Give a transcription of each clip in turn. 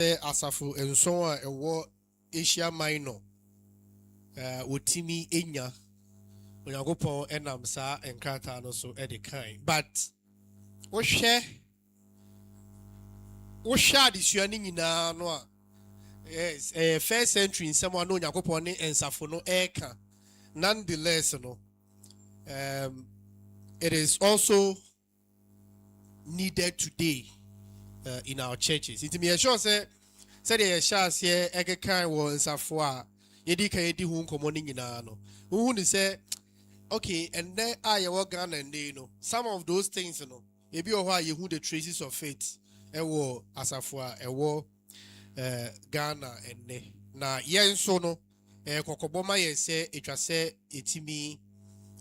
Asafu and so on a war Asia Minor Utimi Enya Oyagopon Enamsa and Kratano so at the kind. But what share this yearning in no yes first century in someone no Yakopon and Safono Eka. Nonetheless, it is also needed today in our churches. It may sure say the shares here eke kind was afwa yedi ka yedi hun komoning ina no. Who say okay and then I work Ghana and they some of those things maybe or why you who the traces of faith ewo asafwa ewo Ghana and ne na yen so no kokoboma ye say etwa say etimi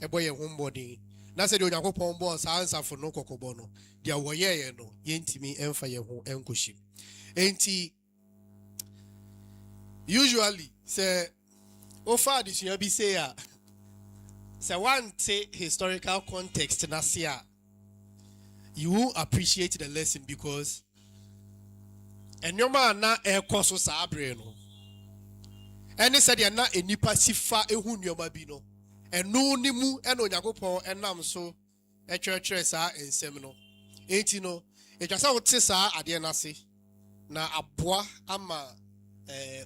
ebo ye hombody na say the Onyankopon bo sa answer for no kokobo no dia wo ye no yentimi emfa ye ho enkoshim enti usually say ofa adisua bi say a say one take historical context na say you will appreciate the lesson because enyoma na ekoso sa abre no ene said ya na enipa sifa ehu nyoma bi no eno ni mu ene Onyankopon enam so etwetwere sa ensem no enti no etwasa wote sa ade na se na aboa ama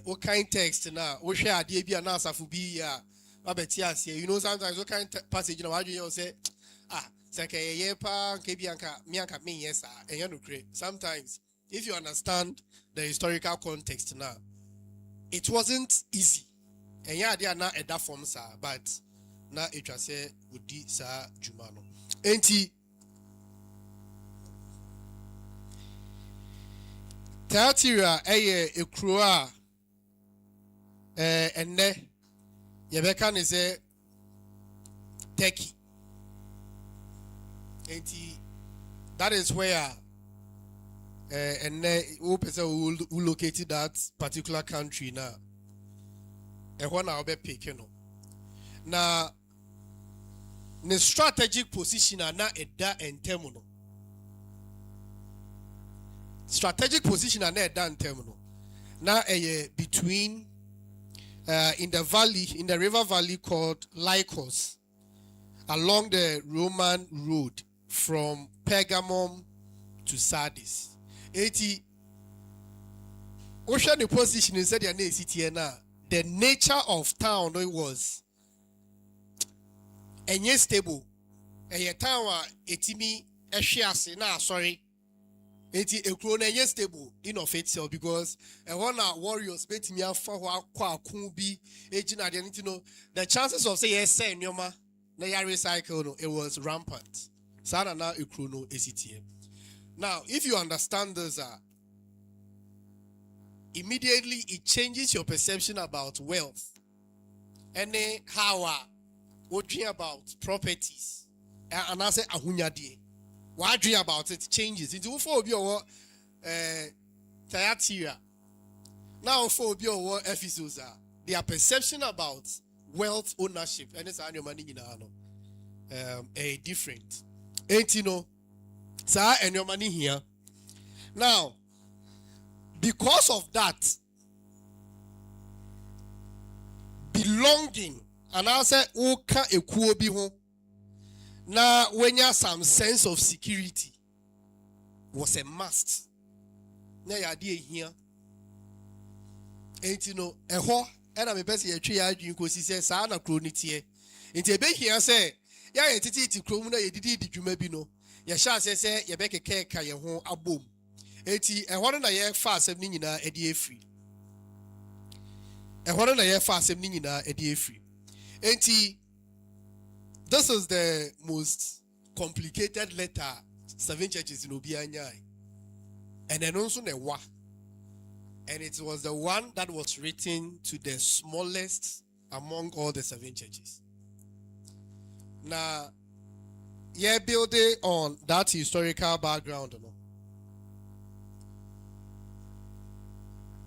o kind text na wo hwe ade bi na asafo bi ya abeti ase sometimes o kind passage na wadwe you say say ye pa nke bi anka mi anka me yes enye no kre sometimes if you understand the historical context now it wasn't easy and yeah they are not at that form sir but now it was say udi sa jumano enti THYATIRA a croa and ne yebeka is a Turkey enti that is where and who located that particular country now. And one I'll be picking up. Now, the strategic position are not a da and terminal. Strategic position are not a da and terminal. Now, between in the valley, in the river valley called Lycos, along the Roman road from Pergamum to Sardis. 80 ocean the position in said city na the nature of town was enye stable a town etimi ehwe na sorry eti ekro na enye stable in of itself because one warriors betimi afa ho akwa akun bi ejina de the chances of say yes nyoma na ya recycle no it was rampant sana na ekro no city. Now, if you understand this, immediately it changes your perception about wealth. And how what dream about properties. And I say ahunyadi. What dream about it changes. Into for your THYATIRA. Now for your Ephesus, their perception about wealth ownership and it's annual money in a different. Ain't you know? Sir, and your money here. Now, because of that, belonging, and I say, Oka ekuobi ho. Now, when you have some sense of security, was a must. Now, you are here. Ain't you know, a ho, and I'm a best year tree. I drink because he says, Sana cronity. Ain't a big here say, yeah, it's a cromuna, you did you maybe no. Ya sha say ye be keke ka ye ho abom eti ehoro na ye fa asem ni nyina edi efri ehoro na ye fa asem ni nyina edi efri enti this is the most complicated letter 7 churches in Obianya and then also ne wa and it was the one that was written to the smallest among all the 7 churches. Now yeah, building on that historical background.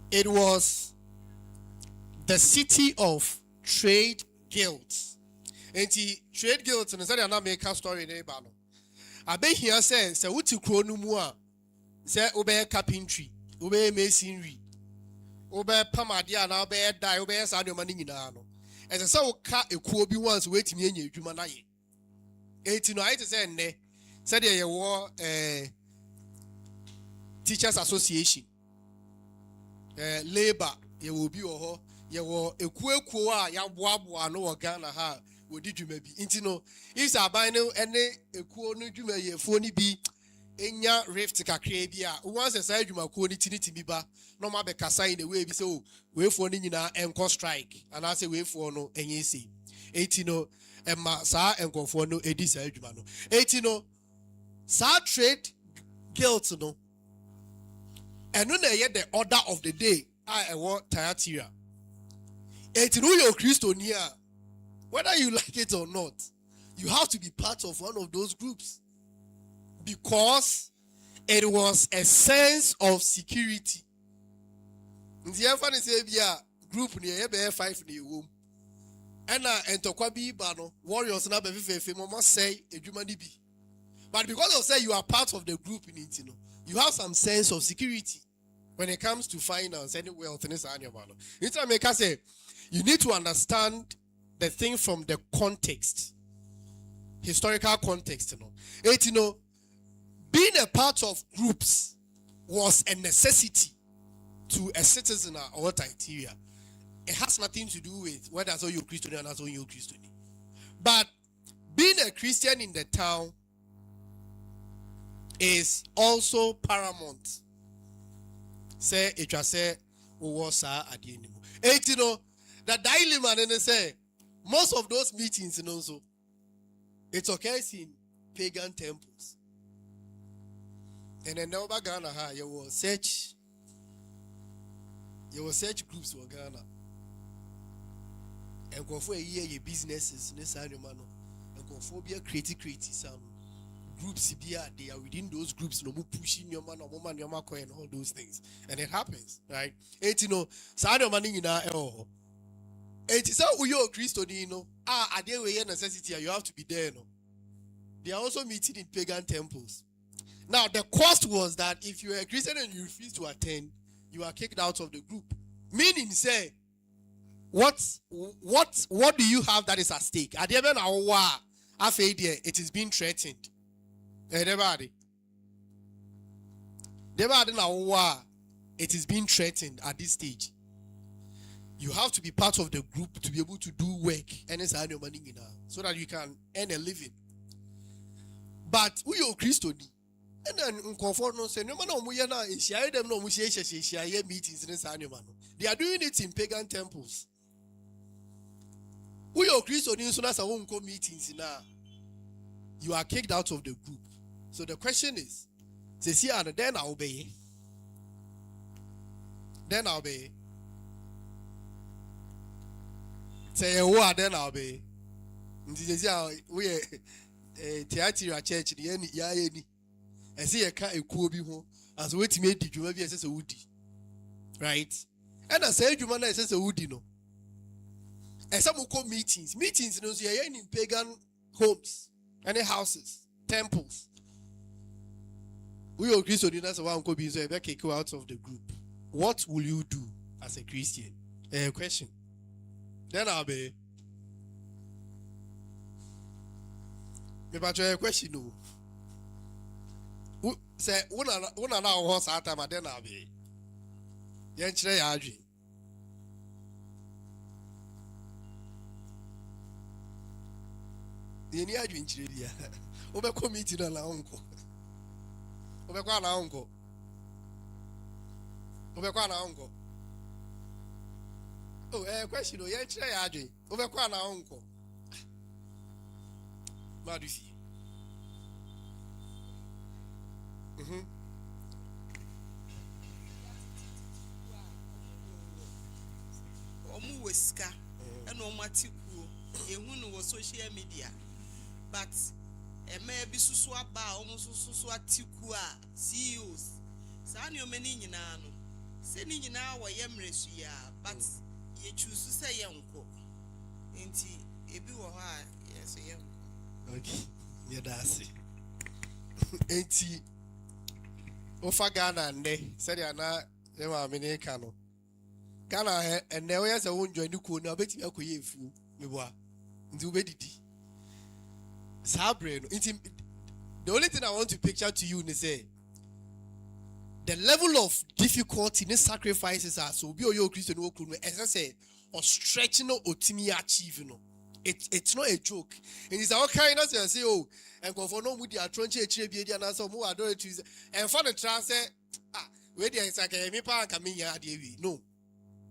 It was the city of trade guilds. And the trade guilds, and I not make a story in Ebano. I bet here says, say, what you crow no more, say, obey carpentry, Ube masonry. Ube pamadia na ube die ube sa no mani nyina no. Ese se wo ka ekuo bi once wetimi enya adwuma na ye. Enti no ayete se nne said ye wo Teachers Association. Labor ye will be or ye wo ekuo a ya boaboa no Ghana ha wo di dwuma bi. Enti no if saban no ene ekuo no dwuma ye fo ni bi enya rift kakra bi a once say dwuma ko ni tinitimi ba no ma be kasa in the way bi say o we fo ni nyina enko strike and I say we fo no enye si. Enti no emma sa enkofo no edi sa dwuma no. Enti no sa trade guilt no and no na the order of the day I want THYATIRA. Enti no your Christiania, whether you like it or not, you have to be part of one of those groups because it was a sense of security. Nti efa ne say bia group ne e be 5 na ewom. Ena entokwa bi ba no warriors na be fefefe mo say edwuma ni bi. But because of say you are part of the group in it, you have some sense of security when it comes to finance and wealth in this animal. It's make us say you need to understand the thing from the context, historical context. Being a part of groups was a necessity to a citizen or THYATIRA. It has nothing to do with whether so you're Christian or not so you're Christian. But being a Christian in the town is also paramount. Say it was say was at the end. The dilemma and say most of those meetings so it occurs in pagan temples. And then over Ghana you will search groups for Ghana. And go for a year your businesses in this animal and go for be a creative some groups they are within those groups no pushing your man or woman your marco and all those things, and it happens, right? Side of money in our it is how you Christo at the way necessity you have to be there. No, they are also meeting in pagan temples. Now the cost was that if you are a Christian and you refuse to attend, you are kicked out of the group. Meaning, say, what do you have that is at stake? At the end of it is being threatened. It is being threatened at this stage. You have to be part of the group to be able to do work and your money so that you can earn a living. But we are Christian. And then no say no man them no meetings in this animal. They are doing it in pagan temples. We are Christian so that's our meetings now. You are kicked out of the group. So the question is, then I'll obey. Then I'll obey. Say what then I'll obey. We THYATIRA church the and see a car a kubi home as wait to make the Juma as a woody. Right? And I say Juma as a woody no. And some will call meetings. Meetings you know see in pagan homes, any houses, temples. We are Christian, that's why I'm going to be kick you out of the group. What will you do as a Christian? Question. Then I'll be. Maybe a question. No. Say, one an hour horse at time, then I'll be. Yantre Adri. The any Adri in Chilia. Over committee on our uncle. Obekwa na uncle. Oh, question. Oh, yeah, try Adri. Obekwa na uncle. Madusi. Omu weska and omatiku. Ehunu was social media, but. Maybe susua ba almost susua tikua CEOs. Sani omeni nyina no. Se ni nyina wa yemresu ya, but ye choose to say yanko. Enti ebi wo ha yes yanko. Okay. Yeah, that's it. Enti Ofa Ghana and they said yana ema mini kano. Ghana and there was a one join the cool now bet you akuye fu mewa. Nti ubedidi. Sabre no. The only thing I want to picture to you is say the level of difficulty in sacrifices are so be your Christian work as I say or stretching or otimi achieve no. It's not a joke. And it's our kind of say, oh, and go for no with the atronche HBD and some who adore it. And for the trans, where there is like a mipa coming here, no.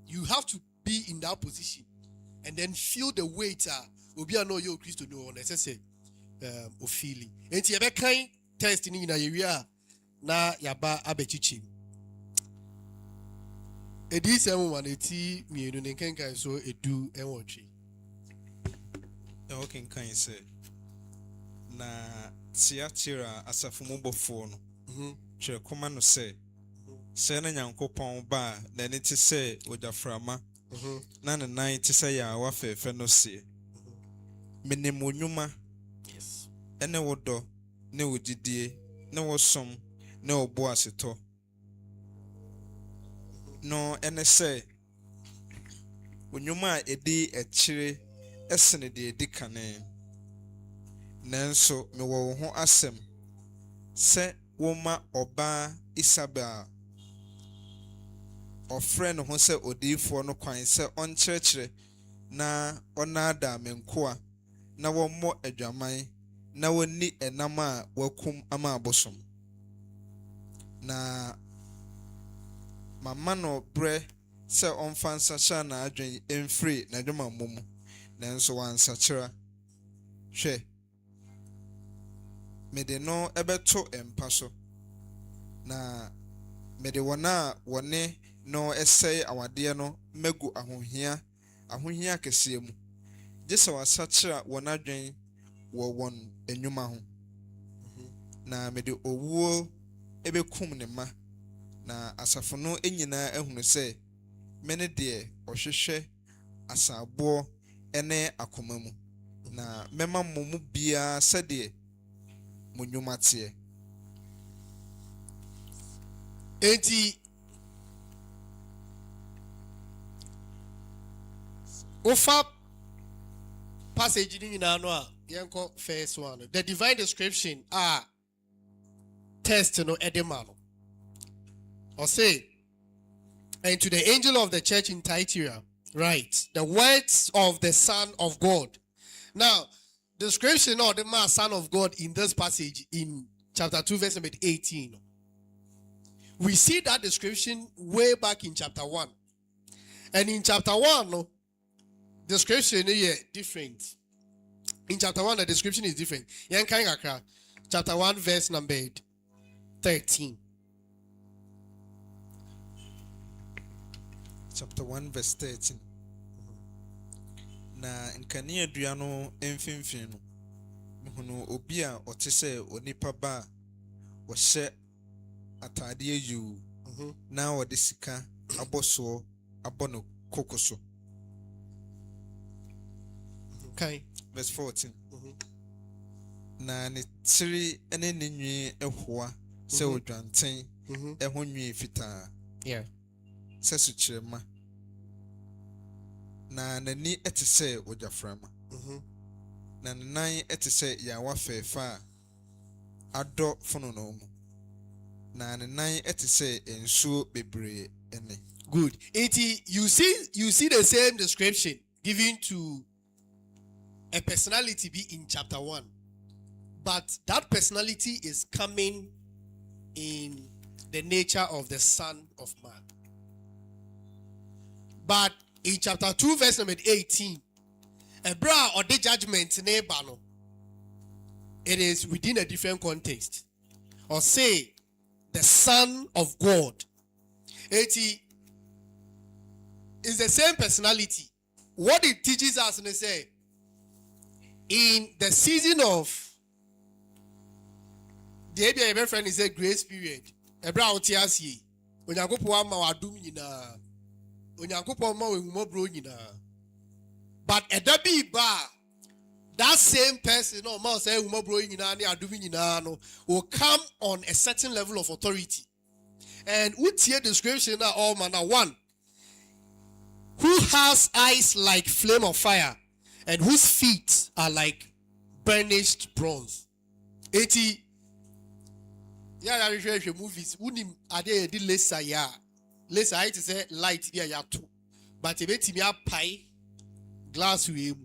You have to be in that position and then feel the weight. Will be a no your Christian no one. As I say, Ophelia. And you have a kind test in a area na yaba abechichim. A decent one, a tea, me, and can so a do and watch. Okay, can you say na THYATIRA asafumo phone che koma no say na nyankopon ba na ne ti say ojaframa na ne nan ti say ya wa fefe no se menemonwuma Yes. ene wodo ne wodidie ne wosom ne obo aseto no ene say onwuma edi echire esene de edikane nanso me wo ho asem se woma oba Isabel ofre no ho se odifo no kwan se onkyerkyere na onada menkoa na wommo adwaman na woni enam a wakum ama abosom na mama no bre se onfansa sha na adwen emfiri na dwuma momu nanso wansachira hwe mede no ebeto empa so na mede wona wone no esei awade no megu ahohia kese mu gese wasachira wona dwen wo won enwuma ho na mede owuo ebekum ne ma na asafo no enyina ehunu se mene de ohwehwe asabo ene akomamu na mema momu bia sede munyumatie Enti ofa passage ni nyina no a yenko first one the divine description test no edema no or say and to the angel of the church in THYATIRA write the words of the Son of God. Now, description of the man Son of God in this passage in chapter 2 verse number 18. We see that description way back in chapter 1. And in chapter 1, no, description is different. In chapter 1, the description is different. Chapter 1 verse number 13. Chapter 1 verse 13 na nkani adua no emfimfin no mehunu obi a otese onipa ba wo hye atade ayu na wo de sika aboso abono kokoso. Okay. Verse 14 na ne tiri ene ne nwi ehoa se odwanten eho nwi fitaa. Yeah. Sesu chirema na nani etise ojaframa na nan etise ya wa fefa ado fono no mu na nan etise ensuo bebre ene. Good. You see the same description given to a personality be in chapter 1, but that personality is coming in the nature of the Son of Man. But in chapter 2 verse number 18, a bra or the judgment neighbor, it is within a different context. Or say the Son of God. It is the same personality. What it teaches us, and they say, in the season of the ABA friend is a grace period. A bra out here see when you go for one ma wadum nyina. But a dabi ba that same person no man say no will come on a certain level of authority And what's your description now? All manner one. Who has eyes like flame of fire, and whose feet are like burnished bronze. 80. Yeah, movies. Unim ade di lesa ya. Lesa I say light ya ya too. But a bit me pie glass with.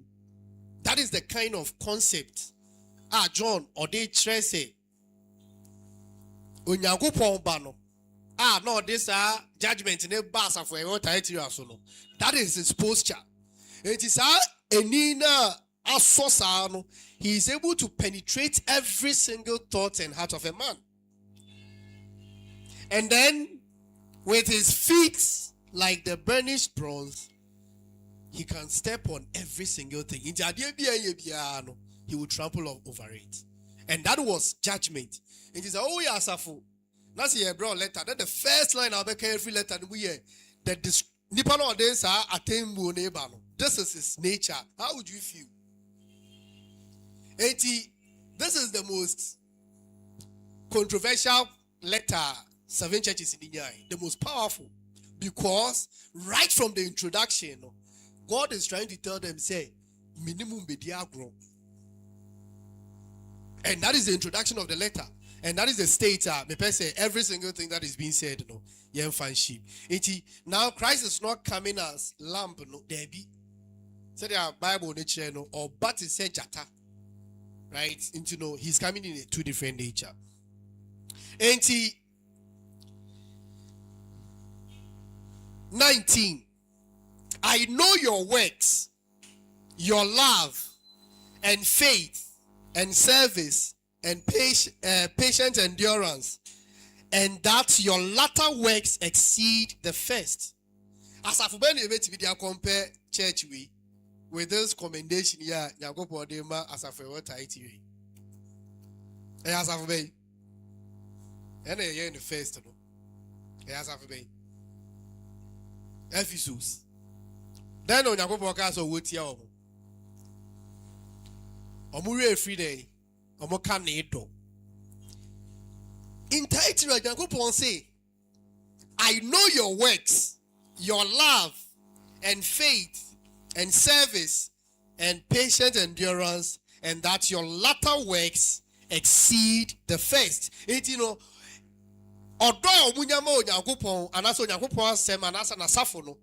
That is the kind of concept. John or they trace. Onyankopon ba no. No, this judgment in a bass of a THYATIRA. That is his posture. It is Enina Asosano. He is able to penetrate every single thought and heart of a man. And then, with his feet like the burnished bronze, he can step on every single thing. He will trample over it. And that was judgment. It is Safu. That's your bro letter. That's the first line I'll make every letter we hear. That this Nipano days are attainable neighbor. This is his nature. How would you feel? 80. This is the most controversial letter 7 churches in India. The most powerful. Because right from the introduction, God is trying to tell them, say, minimum bediagro. And that is the introduction of the letter. And that is the state, say every single thing that is being said, sheep. Now Christ is not coming as lamp, there be. Say the Bible nature, or but it said jata. Right? He's coming in a two different nature. 19. I know your works, your love, and faith, and service, and patient endurance, and that your latter works exceed the first. As I've been able to compare church with this commendation here, Nyago Podema as I've heard THYATIRA. As I've been, and a year in the first, as I've been. Ephesus. Then on Nyago Podcast or what year? Omure free day. In THYATIRA, Nyankopon say, I know your works, your love, and faith, and service, and patient endurance, and that your latter works exceed the first. Odo omunyama Nyankopon, anaso Nyankopon asem anasa na safo no.